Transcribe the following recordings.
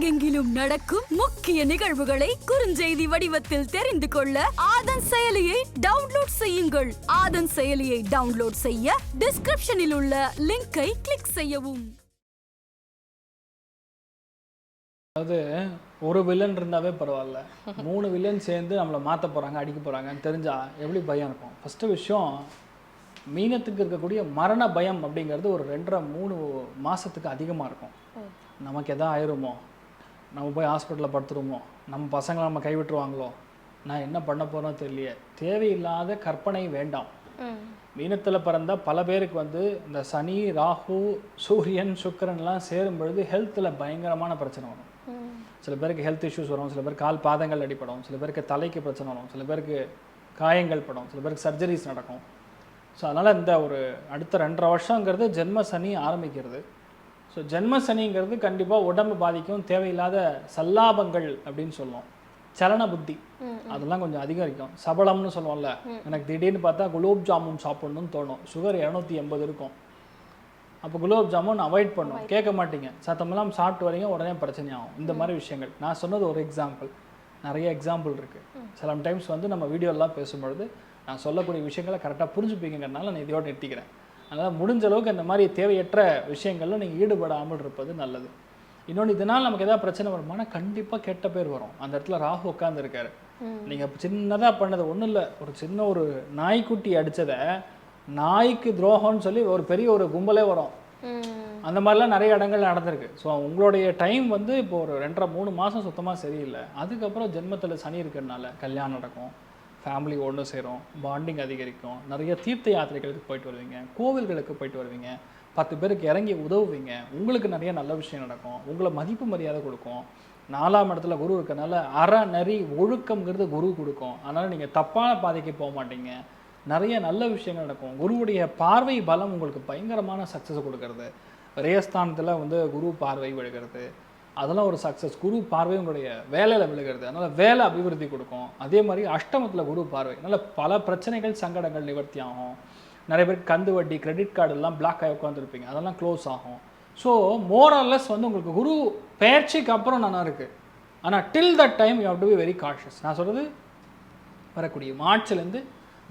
உலகெங்கிலும் நடக்கும் முக்கிய நிகழ்வுகளை குறுஞ்செய்தி வடிவத்தில் தெரிந்து கொள்ள ஆதன் செயலியை டவுன்லோட் செய்யுங்கள். ஆதன் செயலியை டவுன்லோட் செய்ய டிஸ்கிரிப்ஷனில் உள்ள லிங்கை கிளிக் செய்யவும். அதாவது ஒரு வில்லன் இருந்தாவே பரவாயில்ல, 3 வில்லன் சேர்ந்து நம்மளை மாற்ற போகிறாங்க, அடிக்க போகிறாங்கன்னு தெரிஞ்சால் எப்படி பயம் இருக்கும். ஃபஸ்ட்டு விஷயம், மீனத்துக்கு இருக்கக்கூடிய மரண பயம் அப்படிங்கிறது ஒரு 2.5-3 மாதத்துக்கு அதிகமாக இருக்கும். நமக்கு எதாவது ஆயிருமோ, நம்ம போய் ஹாஸ்பிட்டலில் படுத்துருமோ, நம்ம பசங்களை நம்ம கைவிட்டுருவாங்களோ, நான் என்ன பண்ண போகிறோம் தெரியலையே, தேவையில்லாத கற்பனை வேண்டாம். மீனத்தில் பிறந்த பல பேருக்கு இந்த சனி, ராகு, சூரியன், சுக்கிரன்லாம் சேரும் பொழுது ஹெல்த்தில் பயங்கரமான பிரச்சனை வரும். சில பேருக்கு ஹெல்த் இஷ்யூஸ் வரும், சில பேருக்கு கால் பாதங்கள் அடிப்படும், சில பேருக்கு தலைக்கு பிரச்சனை வரும், சில பேருக்கு காயங்கள் படும், சில பேருக்கு சர்ஜரிஸ் நடக்கும். ஸோ அதனால் இந்த ஒரு அடுத்த 2.5 வருஷங்கிறது ஜென்ம சனி ஆரம்பிக்கிறது. ஸோ ஜென்ம சனிங்கிறது கண்டிப்பாக உடம்பு பாதிக்கும், தேவையில்லாத சல்லாபங்கள் அப்படின்னு சொல்லுவோம், சலன புத்தி அதெல்லாம் கொஞ்சம் அதிகரிக்கும். சபலம்னு சொல்லுவோம்ல, எனக்கு திடீர்னு பார்த்தா குலோப் ஜாமுன் சாப்பிட்ணுன்னு தோணும், சுகர் 280 இருக்கும், அப்போ குலோப் ஜாமுன் அவாய்ட் பண்ணும், கேட்க மாட்டீங்க, சத்தமெல்லாம் சாப்பிட்டு வரீங்க, உடனே பிரச்சனையாகும். இந்த மாதிரி விஷயங்கள் நான் சொன்னது ஒரு எக்ஸாம்பிள், நிறைய எக்ஸாம்பிள் இருக்குது. சில டைம்ஸ் நம்ம வீடியோலாம் பேசும்பொழுது நான் சொல்லக்கூடிய விஷயங்களை கரெக்டாக புரிஞ்சுப்பீங்கிறதுனால நான் இதோடு நிறுத்திக்கிறேன். அதனால் முடிஞ்ச அளவுக்கு அந்த மாதிரி தேவையற்ற விஷயங்களும் நீங்கள் ஈடுபடாமல் இருப்பது நல்லது. இன்னொன்று, இதனால் நமக்கு எதாவது பிரச்சனை வருமானா கண்டிப்பாக கெட்ட பேர் வரும். அந்த இடத்துல ராகு உட்காந்துருக்காரு. நீங்கள் சின்னதாக பண்ணது ஒன்றும் இல்லை, ஒரு சின்ன ஒரு நாய்க்குட்டி அடித்ததை நாய்க்கு துரோகம்னு சொல்லி ஒரு பெரிய ஒரு கும்பலே வரும். அந்த மாதிரிலாம் நிறைய இடங்கள் நடந்திருக்கு. ஸோ உங்களுடைய டைம் இப்போ ஒரு 2.5-3 மாதம் சுத்தமாக சரியில்லை. அதுக்கப்புறம் ஜென்மத்தில் சனி இருக்கிறதுனால கல்யாணம் நடக்கும், ஃபேமிலி ஒன்று சேரும், பாண்டிங் அதிகரிக்கும், நிறைய தீர்த்த யாத்திரைகளுக்கு போயிட்டு வருவீங்க, கோவில்களுக்கு போயிட்டு வருவீங்க, 10 பேருக்கு இறங்கி உதவுவீங்க, உங்களுக்கு நிறைய நல்ல விஷயம் நடக்கும், உங்களை மதிப்பு மரியாதை கொடுக்கும். 4ஆம் இடத்துல குரு இருக்கனால அறநெறி ஒழுக்கம்ங்கிறது குரு கொடுக்கும். அதனால் நீங்கள் தப்பான பாதைக்கு போக மாட்டீங்க, நிறைய நல்ல விஷயங்கள் நடக்கும். குருவுடைய பார்வை பலம் உங்களுக்கு பயங்கரமான சக்ஸஸ் கொடுக்கறது. ரேஸ்தானத்தில் குரு பார்வை விழுகிறது, அதெல்லாம் ஒரு சக்ஸஸ். குரு பார்வை உங்களுடைய வேலையில் விழுகிறது, அதனால் வேலை அபிவிருத்தி கொடுக்கும். அதே மாதிரி அஷ்டமத்தில் குரு பார்வை, அதனால் பல பிரச்சனைகள் சங்கடங்கள் நிவர்த்தி ஆகும். நிறைய பேருக்கு கந்து வட்டி, கிரெடிட் கார்டு எல்லாம் பிளாக் ஆகி உட்காந்துருப்பீங்க, அதெல்லாம் க்ளோஸ் ஆகும். ஸோ மோரல்லஸ் உங்களுக்கு குரு பயிற்சிக்கு அப்புறம் நல்லா இருக்குது. ஆனால் till that time you have to be very cautious. நான் சொல்கிறது வரக்கூடிய மார்ச்லேருந்து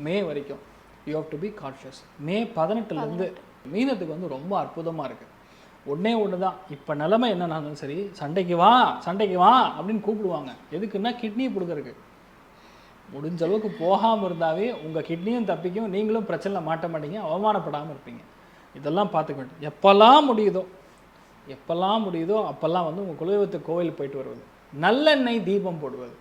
மே வரைக்கும் you have to be cautious. May 18லேருந்து மீனத்துக்கு ரொம்ப அற்புதமாக இருக்குது. ஒன்றே ஒன்று தான், இப்போ நிலைமை என்னன்னாலும் சரி, சண்டைக்கு வா அப்படின்னு கூப்பிடுவாங்க. எதுக்குன்னா கிட்னியை கொடுக்கறதுக்கு. முடிஞ்ச அளவுக்கு போகாமல் இருந்தாவே உங்கள் கிட்னியும் தப்பிக்கும், நீங்களும் பிரச்சனையில் மாட்ட மாட்டீங்க, அவமானப்படாமல் இருப்பீங்க. இதெல்லாம் பார்த்துக்க வேண்டும். எப்போல்லாம் முடியுதோ அப்போல்லாம் உங்கள் குலதெய்வத்து கோவில் போயிட்டு வருவது, நல்லெண்ணெய் தீபம் போடுவது,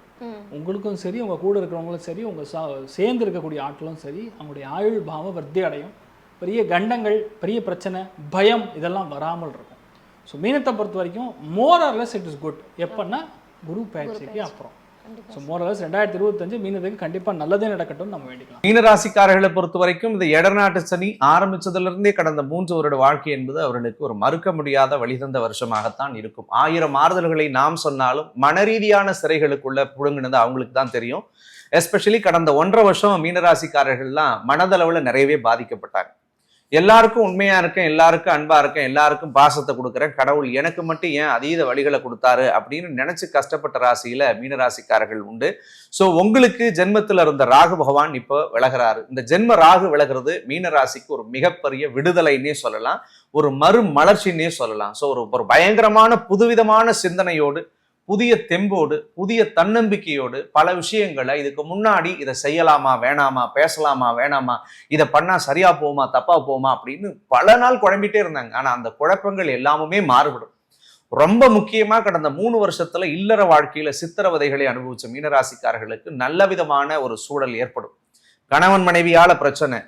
உங்களுக்கும் சரி, உங்கள் கூட இருக்கிறவங்களும் சரி, உங்கள் சேர்ந்து இருக்கக்கூடிய ஆட்களும் சரி, அவங்களுடைய ஆயுள் பாவம் விருத்தி அடையும். பெரிய கண்டங்கள், பெரிய பிரச்சனை, பயம் இதெல்லாம் வராமல் இருக்கும். ஸோ மீனத்தை பொறுத்த வரைக்கும் more or less it is good. எப்போன்னா குரு பயிற்சிக்கு அப்புறம். ஸோ மோர் ஆர் லெஸ் 2025 மீனத்துக்கு கண்டிப்பாக நல்லதே நடக்கட்டும் நம்ம வேண்டிக்கலாம். மீனராசிக்காரர்களை பொறுத்த வரைக்கும் இந்த எடநாட்டு சனி ஆரம்பிச்சதிலிருந்தே கடந்த 3 வருட வாழ்க்கை என்பது அவர்களுக்கு ஒரு மறுக்க முடியாத வழிதந்த வருஷமாகத்தான் இருக்கும். 1000 ஆறுதல்களை நாம் சொன்னாலும் மனரீதியான சிறைகளுக்குள்ள புடுங்கினது அவங்களுக்கு தான் தெரியும். எஸ்பெஷலி கடந்த 1.5 வருஷம் மீனராசிக்காரர்கள்லாம் மனதளவில் நிறையவே பாதிக்கப்பட்டாங்க. எல்லாருக்கும் உண்மையா இருக்கேன், எல்லாருக்கும் அன்பா இருக்கேன், எல்லாருக்கும் பாசத்தை கொடுக்குறேன், கடவுள் எனக்கு மட்டும் ஏன் அதீத வழிகளை கொடுத்தாரு அப்படின்னு நினைச்சு கஷ்டப்பட்ட ராசியில மீனராசிக்காரர்கள் உண்டு. ஸோ உங்களுக்கு ஜென்மத்தில் இருந்த ராகு பகவான் இப்போ விலகிறாரு. இந்த ஜென்ம ராகு விலகிறது மீனராசிக்கு ஒரு மிகப்பெரிய விடுதலைன்னே சொல்லலாம், ஒரு மறுமலர்ச்சின்னே சொல்லலாம். ஸோ ஒரு பயங்கரமான புதுவிதமான சிந்தனையோடு, புதிய தெம்போடு, புதிய தன்னம்பிக்கையோடு பல விஷயங்களை இதுக்கு முன்னாடி இதை செய்யலாமா வேணாமா, பேசலாமா வேணாமா, இதை பண்ணா சரியா போமா தப்பா போமா அப்படின்னு பல நாள் குழம்பிட்டே இருந்தாங்க. ஆனா அந்த குழப்பங்கள் எல்லாமே மாறுபடும். ரொம்ப முக்கியமா கடந்த 3 வருஷத்துல இல்லற வாழ்க்கையில சித்திரவதைகளை அனுபவிச்ச மீனராசிக்காரர்களுக்கு நல்ல விதமான ஒரு சூழல் ஏற்படும். கணவன் மனைவியால பிரச்சனை,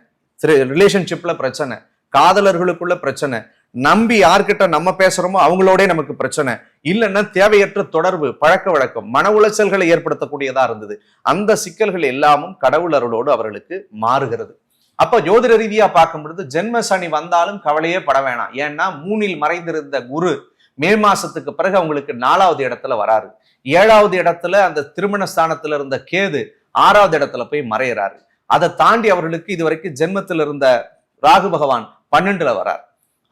ரிலேஷன்ஷிப்ல பிரச்சனை, காதலர்களுக்குள்ள பிரச்சனை, நம்பி யார்கிட்ட நம்ம பேசுறோமோ அவங்களோட நமக்கு பிரச்சனை, இல்லைன்னா தேவையற்ற தொடர்பு, பழக்க வழக்கம், மன உளைச்சல்களை ஏற்படுத்தக்கூடியதா இருந்தது. அந்த சிக்கல்கள் எல்லாமும் கடவுள் அருளோடு அவர்களுக்கு மாறுகிறது. அப்ப ஜோதிட ரீதியா பார்க்கும் பொழுது ஜென்ம சனி வந்தாலும் கவலையே பட வேணாம். ஏன்னா 3இல் மறைந்திருந்த குரு மே மாசத்துக்கு பிறகு அவங்களுக்கு 4வது இடத்துல வராரு. 7வது இடத்துல அந்த திருமண ஸ்தானத்துல இருந்த கேது 6வது இடத்துல போய் மறையிறாரு. அதை தாண்டி அவர்களுக்கு இதுவரைக்கும் ஜென்மத்தில் இருந்த ராகு பகவான் 12ல வரார்.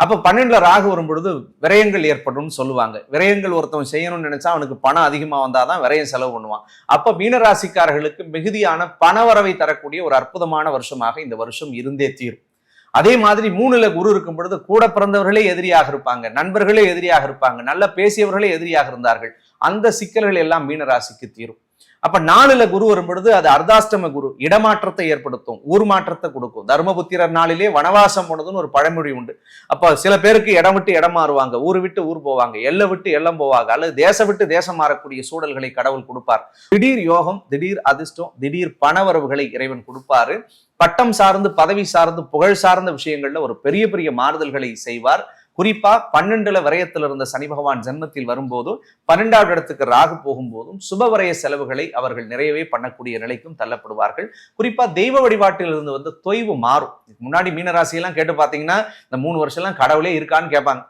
அப்ப 12ல ராகு வரும் பொழுது விரயங்கள் ஏற்படும் சொல்லுவாங்க. விரயங்கள் ஒருத்தவன் செய்யணும்னு நினைச்சா அவனுக்கு பணம் அதிகமா வந்தாதான் விரயம் செலவு பண்ணுவான். அப்ப மீனராசிக்காரர்களுக்கு மிகுதியான பணவரவை தரக்கூடிய ஒரு அற்புதமான வருஷமாக இந்த வருஷம் இருந்தே தீரும். அதே மாதிரி 3ல குரு இருக்கும் பொழுது கூட பிறந்தவர்களே எதிரியாக இருப்பாங்க, நண்பர்களே எதிரியாக இருப்பாங்க, நல்ல பேசியவர்களே எதிரியாக இருந்தார்கள். அந்த சிக்கல்கள் எல்லாம் மீனராசிக்கு தீரும். அப்ப 4ல குரு வரும் பொழுது அது அர்த்தாஷ்டம குரு, இடமாற்றத்தை ஏற்படுத்தும், ஊர் மாற்றத்தை கொடுக்கும். தர்மபுத்திரர் நாளிலே வனவாசம் போனதுன்னு ஒரு பழமொழி உண்டு. அப்ப சில பேருக்கு இடம் விட்டு இடம் மாறுவாங்க, ஊர் விட்டு ஊர் போவாங்க, எல்லை விட்டு எல்லம் போவாங்க, அல்லது தேசம் விட்டு தேசம் மாறக்கூடிய சூழல்களை கடவுள் கொடுப்பார். திடீர் யோகம், திடீர் அதிர்ஷ்டம், திடீர் பணவரவுகளை இறைவன் கொடுப்பாரு. பட்டம் சார்ந்து, பதவி சார்ந்து, புகழ் சார்ந்த விஷயங்கள்ல ஒரு பெரிய பெரிய மாறுதல்களை செய்வார். குறிப்பா 12ல விரயத்தில் இருந்த சனி பகவான் ஜென்மத்தில் வரும்போதும் 12வது இடத்துக்கு ராகு போகும்போதும் சுபவரய செலவுகளை அவர்கள் நிறையவே பண்ணக்கூடிய நிலைக்கும் தள்ளப்படுவார்கள். குறிப்பா தெய்வ வழிபாட்டில் இருந்து வந்து தொய்வு மாறும். முன்னாடி மீனராசியெல்லாம் கேட்டு பார்த்தீங்கன்னா இந்த 3 வருஷம் எல்லாம் கடவுளே இருக்கான்னு கேட்பாங்க.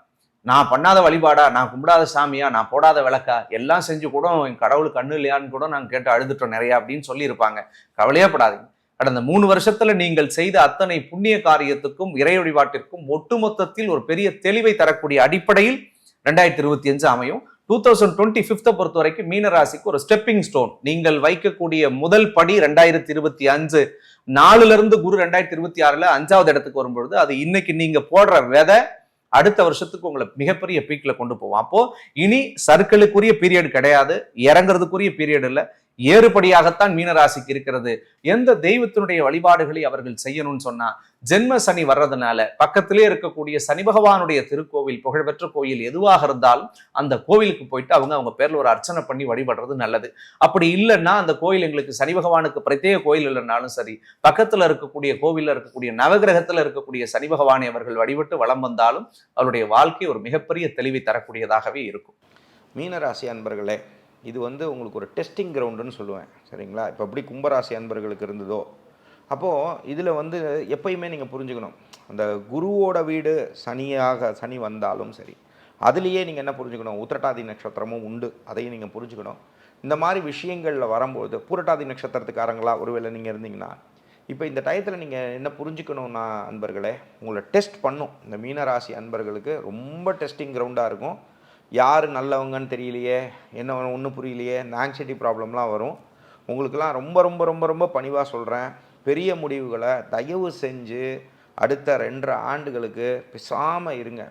நான் பண்ணாத வழிபாடா, நான் கும்பிடாத சாமியா, நான் போடாத விளக்கா, எல்லாம் செஞ்சு கூட என் கடவுள் கண்ணு இல்லையான்னு கூட நாங்கள் கேட்டு அழுதுட்டோம் நிறையா அப்படின்னு சொல்லியிருப்பாங்க. கவலையே படாதீங்க. கடந்த 3 வருஷத்துல நீங்கள் செய்த அத்தனை புண்ணிய காரியத்துக்கும் இறை வழிபாட்டிற்கும் ஒட்டுமொத்தத்தில் ஒரு பெரிய தெளிவை தரக்கூடிய அடிப்படையில் 2025 அமையும். 2025 பொறுத்த வரைக்கும் மீனராசிக்கு ஒரு ஸ்டெப்பிங் ஸ்டோன். நீங்கள் வைக்கக்கூடிய முதல் படி 2025. 4ல இருந்து குரு 2026ல 5வது இடத்துக்கு வரும்பொழுது அது இன்னைக்கு நீங்க போடுற விதை அடுத்த வருஷத்துக்கு உங்களை மிகப்பெரிய பீக்ல கொண்டு போவோம். அப்போ இனி சர்க்கிளுக்குரிய பீரியட் கிடையாது, இறங்குறதுக்குரிய பீரியட் இல்லை, ஏறுபடியாகத்தான் மீனராசிக்கு இருக்கிறது. எந்த தெய்வத்தினுடைய வழிபாடுகளை அவர்கள் செய்யணும்னு சொன்னா, ஜென்ம சனி வர்றதுனால பக்கத்திலே இருக்கக்கூடிய சனி பகவானுடைய திருக்கோவில், புகழ்பெற்ற கோயில் எதுவாக இருந்தாலும் அந்த கோவிலுக்கு போயிட்டு அவங்க பேர்ல ஒரு அர்ச்சனை பண்ணி வழிபடுறது நல்லது. அப்படி இல்லைன்னா அந்த கோயில் எங்களுக்கு சனி பகவானுக்கு பிரத்யேக கோயில் இல்லைன்னாலும் சரி, பக்கத்துல இருக்கக்கூடிய கோவில்ல இருக்கக்கூடிய நவகிரகத்துல இருக்கக்கூடிய சனி பகவானை அவர்கள் வழிபட்டு வலம் வந்தாலும் அவருடைய வாழ்க்கை ஒரு மிகப்பெரிய தெளிவை தரக்கூடியதாகவே இருக்கும். மீனராசி அன்பர்களே, இது வந்து உங்களுக்கு ஒரு டெஸ்டிங் கிரவுண்டுன்னு சொல்லுவேன், சரிங்களா? இப்போ எப்படி கும்பராசி அன்பர்களுக்கு இருந்ததோ, அப்போது இதில் வந்து எப்பயுமே நீங்கள் புரிஞ்சுக்கணும், அந்த குருவோட வீடு சனி வந்தாலும் சரி, அதுலேயே நீங்கள் என்ன புரிஞ்சுக்கணும், உத்திரட்டாதி நட்சத்திரமும் உண்டு, அதையும் நீங்கள் புரிஞ்சுக்கணும். இந்த மாதிரி விஷயங்களில் வரும்போது பூரட்டாதி நட்சத்திரத்துக்காரங்களா ஒருவேளை நீங்கள் இருந்தீங்கன்னா, இப்போ இந்த டயத்தில் நீங்கள் என்ன புரிஞ்சுக்கணும்னா அன்பர்களே, உங்களை டெஸ்ட் பண்ணும். இந்த மீனராசி அன்பர்களுக்கு ரொம்ப டெஸ்டிங் கிரவுண்டாக இருக்கும். யார் நல்லவங்கன்னு தெரியலையே, என்ன ஒன்றும் புரியலையே, இந்த ஆங்ஸைட்டி ப்ராப்ளம்லாம் வரும். உங்களுக்கெல்லாம் ரொம்ப ரொம்ப ரொம்ப ரொம்ப பணிவாக சொல்கிறேன், பெரிய முடிவுகளை தயவு செஞ்சு அடுத்த 2.5 ஆண்டுகளுக்கு பேசாமல் இருங்க.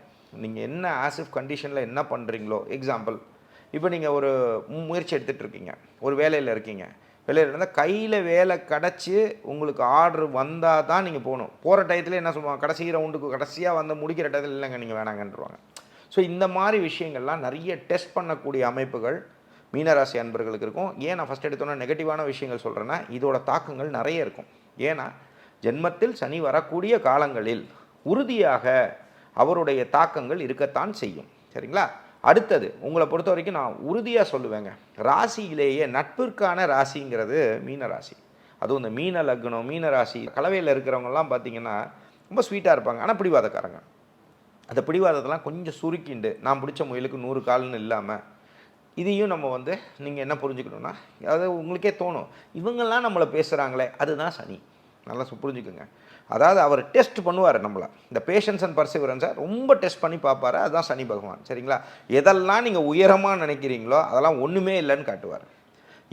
நீங்கள் என்ன ஆசிஃப் கண்டிஷனில் என்ன பண்ணுறீங்களோ, எக்ஸாம்பிள் இப்போ நீங்கள் ஒரு முயற்சி எடுத்துகிட்டு இருக்கீங்க, ஒரு வேலையில் இருக்கீங்க, வேலையில் இருந்தால் கையில் வேலை கிடச்சி உங்களுக்கு ஆர்டர் வந்தால் தான் நீங்கள் போகணும். போகிற டயத்தில் என்ன சொல்லுவாங்க, கடைசி ரவுண்டுக்கு கடைசியாக வந்து முடிக்கிற டயத்தில் இல்லைங்க நீங்கள் வேணாங்கன்றுவாங்க. ஸோ இந்த மாதிரி விஷயங்கள்லாம் நிறைய டெஸ்ட் பண்ணக்கூடிய அமைப்புகள் மீனராசி அன்பர்களுக்கு இருக்கும். ஏன் நான் ஃபஸ்ட் எடுத்தோன்னா நெகட்டிவான விஷயங்கள் சொல்கிறேன்னா, இதோட தாக்கங்கள் நிறைய இருக்கும். ஏன்னா ஜென்மத்தில் சனி வரக்கூடிய காலங்களில் உறுதியாக அவருடைய தாக்கங்கள் இருக்கத்தான் செய்யும், சரிங்களா? அடுத்தது உங்களை பொறுத்த வரைக்கும் நான் உறுதியாக சொல்லுவேங்க, ராசியிலேயே நட்பிற்கான ராசிங்கிறது மீனராசி. அதுவும் இந்த மீன லக்னம், மீனராசி கலவையில் இருக்கிறவங்கலாம் பார்த்திங்கன்னா ரொம்ப ஸ்வீட்டாக இருப்பாங்க, ஆனால் பிடிவாதக்காரங்க. அந்த பிடிவாதத்தெல்லாம் கொஞ்சம் சுருக்கிண்டு நான் பிடிச்ச முயலுக்கு 100 கால்னு இல்லாமல், இதையும் நம்ம வந்து நீங்கள் என்ன புரிஞ்சுக்கணுன்னா, அதாவது உங்களுக்கே தோணும் இவங்கெல்லாம் நம்மளை பேசுகிறாங்களே, அதுதான் சனி. நல்லா புரிஞ்சுக்குங்க. அதாவது அவர் டெஸ்ட் பண்ணுவார் நம்மளை, இந்த பேஷன்ஸ் அண்ட் பர்சிவரன்ஸை ரொம்ப டெஸ்ட் பண்ணி பார்ப்பார். அதுதான் சனி பகவான், சரிங்களா? எதெல்லாம் நீங்கள் உயரமாக நினைக்கிறீங்களோ அதெல்லாம் ஒன்றுமே இல்லைன்னு காட்டுவார்.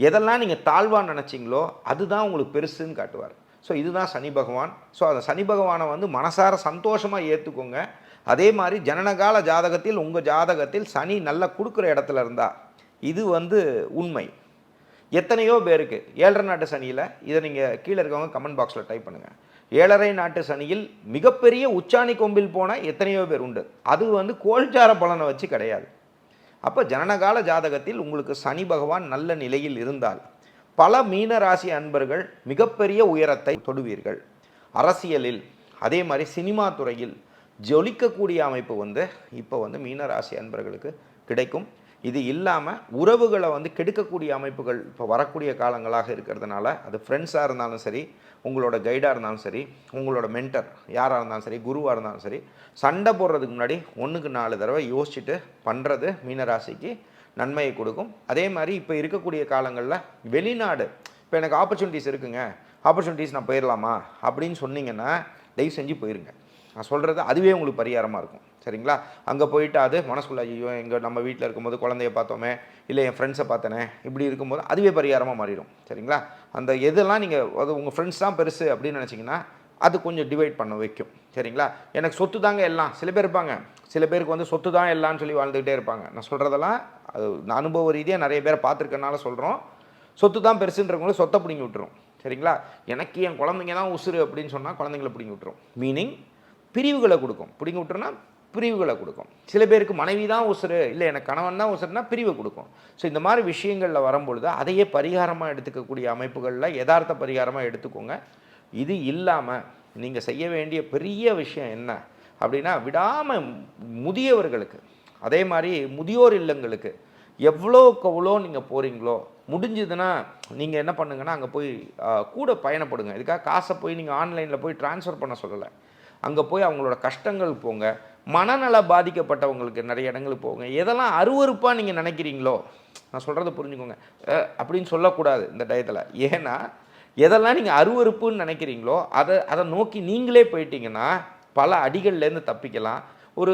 எதெல்லாம் நீங்கள் தாழ்வாக நினச்சிங்களோ அதுதான் உங்களுக்கு பெருசுன்னு காட்டுவார். ஸோ இதுதான் சனி பகவான். ஸோ அந்த சனி பகவானை வந்து மனசார சந்தோஷமாக ஏற்றுக்கோங்க. அதே மாதிரி ஜனனகால ஜாதகத்தில் உங்கள் ஜாதகத்தில் சனி நல்லா கொடுக்குற இடத்துல இருந்தால் இது வந்து உண்மை. எத்தனையோ பேருக்கு 7.5 நாட்டு சனியில், இதை நீங்கள் கீழே இருக்கவங்க கமெண்ட் பாக்ஸில் டைப் பண்ணுங்கள், 7.5 நாட்டு சனியில் மிகப்பெரிய உச்சாணி கொம்பில் போன எத்தனையோ பேர் உண்டு. அது வந்து கோல்சார பலனை வச்சு கிடையாது. அப்போ ஜனனகால ஜாதகத்தில் உங்களுக்கு சனி பகவான் நல்ல நிலையில் இருந்தால் பல மீனராசி அன்பர்கள் மிகப்பெரிய உயரத்தை தொடுவீர்கள். அரசியலில் அதே மாதிரி சினிமா துறையில் ஜொலிக்கக்கூடிய அமைப்பு வந்து இப்போ வந்து மீனராசி அன்பர்களுக்கு கிடைக்கும். இது இல்லாமல் உறவுகளை வந்து கெடுக்கக்கூடிய அமைப்புகள் இப்போ வரக்கூடிய காலங்களாக இருக்கிறதுனால, அது ஃப்ரெண்ட்ஸாக இருந்தாலும் சரி, உங்களோட கைடாக இருந்தாலும் சரி, உங்களோட மென்டர் யாராக இருந்தாலும் சரி, குருவாக இருந்தாலும் சரி, சண்டை போடுறதுக்கு முன்னாடி 1க்கு 4 தடவை யோசிச்சுட்டு பண்ணுறது மீனராசிக்கு நன்மையை கொடுக்கும். அதே மாதிரி இப்போ இருக்கக்கூடிய காலங்களில் வெளிநாடு, இப்போ எனக்கு ஆப்பர்ச்சுனிட்டிஸ் இருக்குங்க, ஆப்பர்ச்சுனிட்டிஸ் நான் போயிடலாமா அப்படின்னு சொன்னீங்கன்னா தயவு செஞ்சு போயிருங்க. நான் சொல்கிறது அதுவே உங்களுக்கு பரிகாரமாக இருக்கும், சரிங்களா? அங்கே போயிட்டு அது மனசுக்குள்ள ஐயோ எங்கள் நம்ம வீட்டில் இருக்கும்போது குழந்தைய பார்த்தோமே, இல்லை என் ஃப்ரெண்ட்ஸை பார்த்தனே, இப்படி இருக்கும்போது அதுவே பரிகாரமாக மாறிடும். சரிங்களா? அந்த எதெல்லாம் நீங்கள் அது உங்கள் ஃப்ரெண்ட்ஸ் தான் பெருசு அப்படின்னு நினச்சிங்கன்னா அது கொஞ்சம் டிவைட் பண்ண வைக்கும். சரிங்களா? எனக்கு சொத்து தாங்க எல்லாம் சில பேர் இருப்பாங்க. சில பேருக்கு வந்து சொத்து தான் எல்லாம்னு சொல்லி வாழ்ந்துக்கிட்டே இருப்பாங்க. நான் சொல்கிறதெல்லாம் அது அனுபவ ரீதியாக நிறைய பேரை பார்த்துருக்கனால சொல்கிறோம். சொத்து தான் பெருசுன்றவங்களும் சொத்தை பிடிங்கி விட்டுரும். சரிங்களா? எனக்கு என் குழந்தைங்க தான் உசுறு அப்படின்னு சொன்னால் குழந்தைங்கள பிடிங்கி விட்டுரும். மீனிங் பிரிவுகளை கொடுக்கும். பிடிங்கி விட்டுருன்னா பிரிவுகளை கொடுக்கும். சில பேருக்கு மனைவி தான் உசுறு, இல்லை எனக்கு கணவன் தான் உசுறுனா பிரிவை கொடுக்கும். ஸோ இந்த மாதிரி விஷயங்களில் வரும்பொழுது அதையே பரிகாரமாக எடுத்துக்கக்கூடிய அமைப்புகளில் யதார்த்த பரிகாரமாக எடுத்துக்கோங்க. இது இல்லாமல் நீங்கள் செய்ய வேண்டிய பெரிய விஷயம் என்ன அப்படின்னா, விடாமல் முதியவர்களுக்கு அதே மாதிரி முதியோர் இல்லங்களுக்கு எவ்வளோக்கு எவ்வளோ நீங்கள் போகிறீங்களோ முடிஞ்சதுன்னா நீங்கள் என்ன பண்ணுங்கன்னா அங்கே போய் கூட பயணப்படுங்க. இதுக்காக காசை போய் நீங்கள் ஆன்லைனில் போய் ட்ரான்ஸ்ஃபர் பண்ண சொல்லலை. அங்கே போய் அவங்களோட கஷ்டங்கள் போங்க. மனநல பாதிக்கப்பட்டவங்களுக்கு நிறைய இடங்களுக்கு போங்க. எதெல்லாம் அருவருப்பாக நீங்கள் நினைக்கிறீங்களோ, நான் சொல்கிறத புரிஞ்சுக்கோங்க, அப்படின்னு சொல்லக்கூடாது இந்த டயத்தில். ஏன்னா எதெல்லாம் நீங்கள் அருவருப்புன்னு நினைக்கிறீங்களோ அதை நோக்கி நீங்களே போயிட்டீங்கன்னா பல அடிகள்லேருந்து தப்பிக்கலாம். ஒரு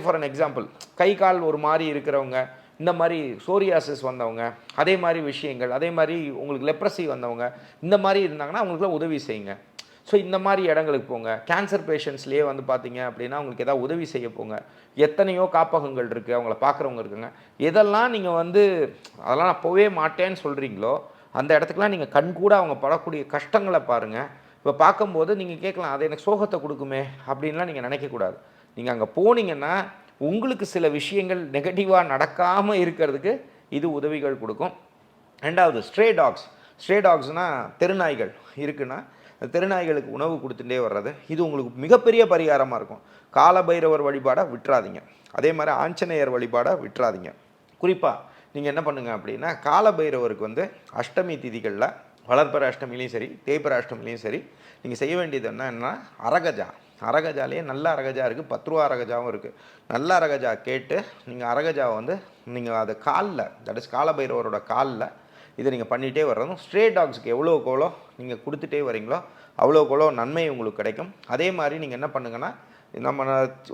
ஃபார் அன் எக்ஸாம்பிள், கை கால் ஒரு மாதிரி இருக்கிறவங்க, இந்த மாதிரி சோரியாசிஸ் வந்தவங்க, அதே மாதிரி விஷயங்கள், அதே மாதிரி உங்களுக்கு லெப்ரசி வந்தவங்க, இந்த மாதிரி இருந்தாங்கன்னா அவங்களுக்குலாம் உதவி செய்யுங்க. ஸோ இந்த மாதிரி இடங்களுக்கு போங்க. கேன்சர் பேஷண்ட்ஸ்லேயே வந்து பார்த்தீங்க அப்படின்னா அவங்களுக்கு ஏதாவது உதவி செய்ய போங்க. எத்தனையோ காப்பகங்கள் இருக்குது, அவங்கள பார்க்குறவங்க இருக்குங்க. எதெல்லாம் நீங்கள் வந்து அதெல்லாம் நான் போவே மாட்டேன்னு சொல்கிறீங்களோ அந்த இடத்துக்குலாம் நீங்கள் கண்கூட அவங்க படக்கூடிய கஷ்டங்களை பாருங்கள். இப்போ பார்க்கும்போது நீங்கள் கேட்கலாம், அது எனக்கு சோகத்தை கொடுக்குமே அப்படின்லாம் நீங்கள் நினைக்கக்கூடாது. நீங்கள் அங்கே போனீங்கன்னா உங்களுக்கு சில விஷயங்கள் நெகட்டிவாக நடக்காமல் இருக்கிறதுக்கு இது உதவிகள் கொடுக்கும். ரெண்டாவது ஸ்ட்ரே டாக்ஸ்னால் தெருநாய்கள் இருக்குன்னா தெருநாய்களுக்கு உணவு கொடுத்துட்டே வர்றது, இது உங்களுக்கு மிகப்பெரிய பரிகாரமாக இருக்கும். காலபைரவர் வழிபாடை விட்டுறாதீங்க. அதே மாதிரி ஆஞ்சநேயர் வழிபாடை விட்டுறாதீங்க. குறிப்பாக நீங்கள் என்ன பண்ணுங்கள் அப்படின்னா, காலபைரவருக்கு வந்து அஷ்டமி திதிகளில் வளர்ப்பற அஷ்டமிலையும் சரி தேய்பிற அஷ்டமிலையும் சரி நீங்கள் செய்ய வேண்டியது என்னன்னா அரகஜாலேயே நல்ல அரகஜா இருக்குது, 10 ரூபா அரகஜாவும் இருக்குது. நல்ல அரகஜா கேட்டு நீங்கள் அரகஜாவை வந்து நீங்கள் அதை காலில், தட் இஸ் காலபைரவரோட காலில் இதை நீங்கள் பண்ணிகிட்டே வர்றதும் ஸ்ட்ரே டாக்ஸுக்கு எவ்வளோக்கு எவ்வளோ நீங்கள் கொடுத்துட்டே வரீங்களோ அவ்வளோக்கு எவ்வளோ நன்மை உங்களுக்கு கிடைக்கும். அதே மாதிரி நீங்கள் என்ன பண்ணுங்கன்னா, நம்ம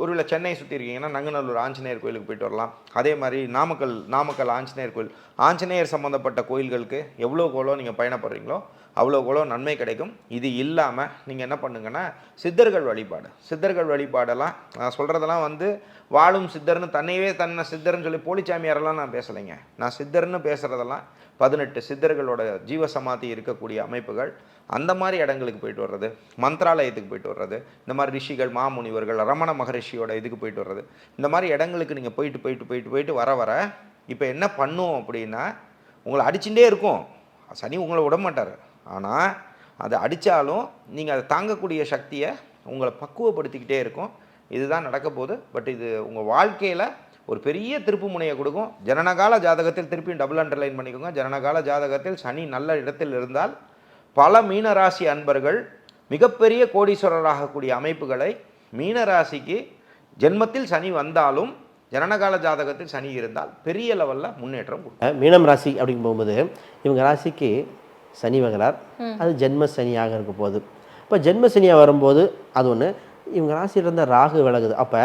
ஒருவேளை சென்னை சுற்றி இருக்கீங்கன்னா நங்கநல்லூர் ஆஞ்சநேயர் கோயிலுக்கு போயிட்டு வரலாம். அதே மாதிரி நாமக்கல் ஆஞ்சநேயர் கோயில், ஆஞ்சநேயர் சம்மந்தப்பட்ட கோயில்களுக்கு எவ்வளோக்கு எவ்வளோ நீங்கள் பயணப்படுறீங்களோ அவ்வளோக்கு எவ்வளோ நன்மை கிடைக்கும். இது இல்லாமல் நீங்கள் என்ன பண்ணுங்கன்னா, சித்தர்கள் வழிபாடெல்லாம் நான் சொல்கிறதெல்லாம் வந்து வாழும் சித்தர்னு தன்னை சித்தர்னு சொல்லி போலிச்சாமியாரெல்லாம் நான் பேசலைங்க. நான் சித்தர்னு பேசுகிறதெல்லாம் 18 சித்தர்களோட ஜீவசமாதி இருக்கக்கூடிய அமைப்புகள், அந்த மாதிரி இடங்களுக்கு போயிட்டு வர்றது, மந்த்ராலயத்துக்கு போயிட்டு வர்றது, இந்த மாதிரி ரிஷிகள் மாமுனிவர்கள் ரமண மகரிஷியோட இதுக்கு போயிட்டு வர்றது, இந்த மாதிரி இடங்களுக்கு நீங்கள் போயிட்டு வர இப்போ என்ன பண்ணும் அப்படின்னா, உங்களை அடிச்சுட்டே இருக்கும். சனி உங்களை விட மாட்டார். ஆனால் அதை அடித்தாலும் நீங்கள் அதை தாங்கக்கூடிய சக்தியை உங்களை பக்குவப்படுத்திக்கிட்டே இருக்கும். இதுதான் நடக்க போகுது. பட் இது உங்கள் வாழ்க்கையில் ஒரு பெரிய திருப்பு முனையை கொடுக்கும். ஜனனகால ஜாதகத்தில் திருப்பியும் டபுள் அண்டர்லைன் பண்ணிக்கோங்க. ஜனனகால ஜாதகத்தில் சனி நல்ல இடத்தில் இருந்தால் பல மீனராசி அன்பர்கள் மிகப்பெரிய கோடீஸ்வரராகக்கூடிய அமைப்புகளை, மீனராசிக்கு ஜென்மத்தில் சனி வந்தாலும் ஜனனகால ஜாதகத்தில் சனி இருந்தால் பெரிய லெவலில் முன்னேற்றம் கொடுக்கும். மீனம் ராசி அப்படிங்கும் போகும்போது இவங்க ராசிக்கு சனி வகலார், அது ஜென்ம சனியாக இருக்க போகுது. இப்போ ஜென்ம சனியாக வரும்போது அது ஒன்று, இவங்க ராசியில் இருந்த ராகு விலகுது. அப்போ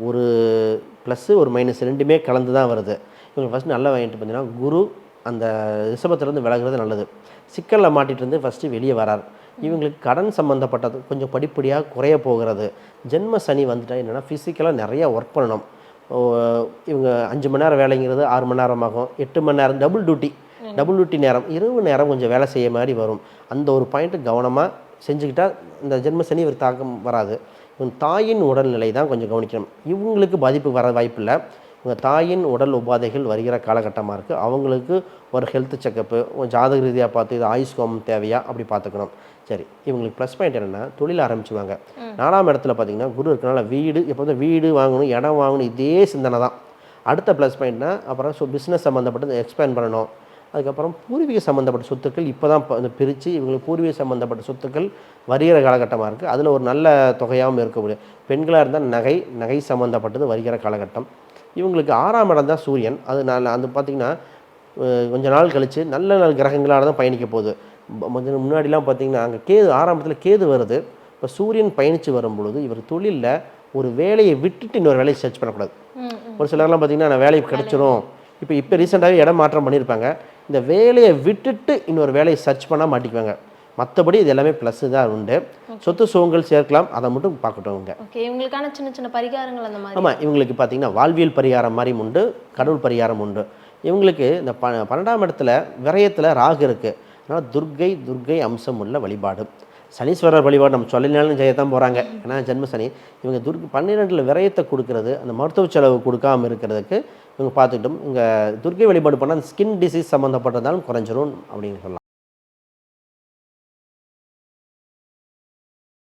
ஒரு ப்ளஸ்ஸு ஒரு மைனஸ் ரெண்டுமே கலந்து தான் வருது. இவங்க ஃபஸ்ட்டு நல்லா வாங்கிட்டு பார்த்தீங்கன்னா, குரு அந்த ரிஷபத்திலேருந்து விலகிறது நல்லது. சிக்கலில் மாட்டிகிட்டு இருந்து ஃபஸ்ட்டு வெளியே வரார். இவங்களுக்கு கடன் சம்மந்தப்பட்டது கொஞ்சம் படிப்படியாக குறைய போகிறது. ஜென்ம சனி வந்துட்டால் என்னென்னா, ஃபிசிக்கலாக நிறையா ஒர்க் பண்ணணும். இவங்க 5 மணி நேரம் வேலைங்கிறது 6 மணி நேரம் ஆகும். 8 மணி நேரம் டபுள் டியூட்டி நேரம், இரவு நேரம் கொஞ்சம் வேலை செய்ய மாதிரி வரும். அந்த ஒரு பாயிண்ட்டு கவனமாக செஞ்சுக்கிட்டால் இந்த ஜென்ம சனி ஒரு தாக்கம் வராது. இவங்க தாயின் உடல்நிலை தான் கொஞ்சம் கவனிக்கணும். இவங்களுக்கு பாதிப்பு வர வாய்ப்பில்லை. இவங்க தாயின் உடல் உபாதைகள் வருகிற காலகட்டமாக இருக்குது. அவங்களுக்கு ஒரு ஹெல்த் செக்கப்பு ஜாதக ரீதியாக பார்த்து இது ஆயுஷ்கோமம் தேவையா அப்படி பார்த்துக்கணும். சரி, இவங்களுக்கு ப்ளஸ் பாயிண்ட் என்னென்னா, தொழில் ஆரம்பிச்சுவாங்க. 4ஆம் இடத்துல பார்த்திங்கன்னா குரு இருக்கனால வீடு, எப்போதும் வீடு வாங்கணும், இடம் வாங்கணும், இதே சிந்தனை தான். அடுத்த ப்ளஸ் பாயிண்ட்னா அப்புறம் பிஸ்னஸ் சம்மந்தப்பட்டது எக்ஸ்பேண்ட் பண்ணணும். அதுக்கப்புறம் பூர்வீக சம்மந்தப்பட்ட சொத்துக்கள் இப்போ தான் பிரித்து இவங்களுக்கு பூர்வீக சம்மந்தப்பட்ட சொத்துக்கள் வருகிற காலகட்டமாக இருக்குது. அதில் ஒரு நல்ல தொகையாகவும் இருக்க முடியும். பெண்களாக இருந்தால் நகை சம்மந்தப்பட்டது வருகிற காலகட்டம். இவங்களுக்கு 6ஆம் இடம் தான் சூரியன். அது அது பார்த்திங்கன்னா கொஞ்சம் நாள் கழித்து நல்ல கிரகங்களால் தான் பயணிக்க போகுது. கொஞ்சம் முன்னாடிலாம் பார்த்திங்கன்னா அங்கே 6ஆம் இடத்துல கேது வருது. இப்போ சூரியன் பயணித்து வரும் பொழுது இவர் தொழிலில் ஒரு வேலையை விட்டுட்டு இன்னொரு வேலையை சர்ச் பண்ணக்கூடாது. ஒரு சிலர்லாம் பார்த்தீங்கன்னா நான் வேலையை கிடச்சிரும், இப்போ ரீசெண்டாகவே இடம் மாற்றம் பண்ணியிருப்பாங்க, இந்த வேலையை விட்டுட்டு இன்னொரு வேலையை சர்ச் பண்ணால் மாட்டிக்குவாங்க. மற்றபடி இது எல்லாமே ப்ளஸ் தான் உண்டு. சொத்து சுகங்கள் சேர்க்கலாம், அதை மட்டும் பார்க்கட்டவங்க. ஓகே, இவங்களுக்கான சின்ன சின்ன பரிகாரங்கள் அந்த மாதிரி. ஆமாம், இவங்களுக்கு பார்த்தீங்கன்னா வாழ்வியல் பரிகாரம் மாதிரி உண்டு, கடவுள் பரிகாரம் உண்டு. இவங்களுக்கு இந்த 12ஆம் இடத்துல விரயத்தில் ராகு இருக்குது. அதனால் துர்க்கை அம்சம் உள்ள வழிபாடு. சனீஸ்வரர் வழிபாடு நம்ம சொல்லினாலும் செய்யத்தான் போகிறாங்க, ஏன்னா ஜென்ம சனி. இவங்க 12 விரயத்தை கொடுக்கறது, அந்த மருத்துவ செலவு கொடுக்காமல் இருக்கிறதுக்கு இவங்க பார்த்துக்கிட்டோம். இவங்க துர்க்கை வழிபாடு பண்ணால் அந்த ஸ்கின் டிசீஸ் சம்மந்தப்பட்டதாலும் குறைஞ்சிரும் அப்படின்னு சொல்லலாம்.